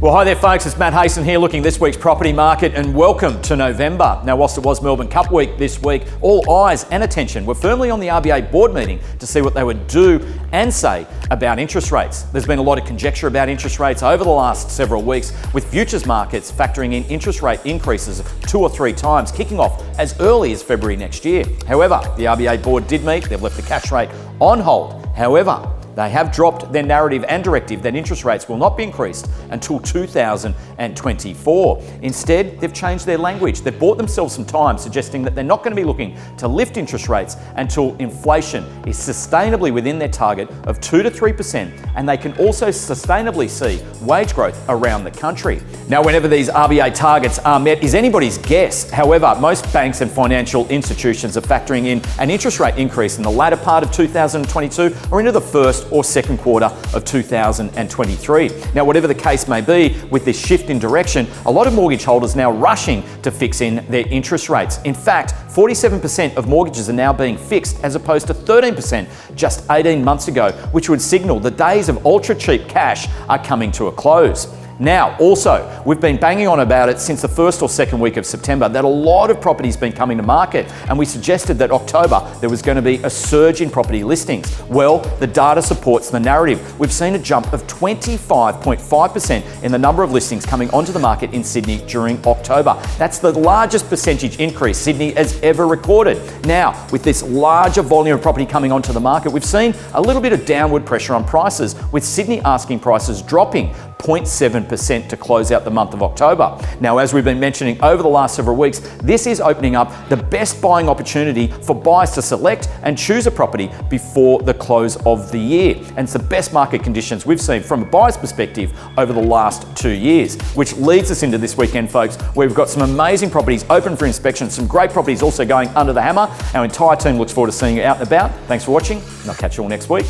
Well, hi there folks, it's Matt Hayson here looking at this week's property market, and welcome to November. Now, whilst it was Melbourne Cup week this week, all eyes and attention were firmly on the RBA board meeting to see what they would do and say about interest rates. There's been a lot of conjecture about interest rates over the last several weeks, with futures markets factoring in interest rate increases of 2 or 3 times, kicking off as early as February next year. However, the RBA board did meet, they've left the cash rate on hold. However, they have dropped their narrative and directive that interest rates will not be increased until 2024. Instead, they've changed their language. They've bought themselves some time, suggesting that they're not going to be looking to lift interest rates until inflation is sustainably within their target of 2 to 3%, and they can also sustainably see wage growth around the country. Now, whenever these RBA targets are met is anybody's guess. However, most banks and financial institutions are factoring in an interest rate increase in the latter part of 2022 or into the first or second quarter of 2023. Now, whatever the case may be, with this shift in direction, a lot of mortgage holders now rushing to fix in their interest rates. In fact, 47% of mortgages are now being fixed as opposed to 13% just 18 months ago, which would signal the days of ultra cheap cash are coming to a close. Now, also, we've been banging on about it since the first or second week of September that a lot of property's been coming to market, and we suggested that October there was going to be a surge in property listings. Well, the data supports the narrative. We've seen a jump of 25.5% in the number of listings coming onto the market in Sydney during October. That's the largest percentage increase Sydney has ever recorded. Now, with this larger volume of property coming onto the market, we've seen a little bit of downward pressure on prices, with Sydney asking prices dropping 0.7% to close out the month of October. Now, as we've been mentioning over the last several weeks, this is opening up the best buying opportunity for buyers to select and choose a property before the close of the year. And it's the best market conditions we've seen from a buyer's perspective over the last 2 years, which leads us into this weekend, folks, where we've got some amazing properties open for inspection, some great properties also going under the hammer. Our entire team looks forward to seeing you out and about. Thanks for watching, and I'll catch you all next week.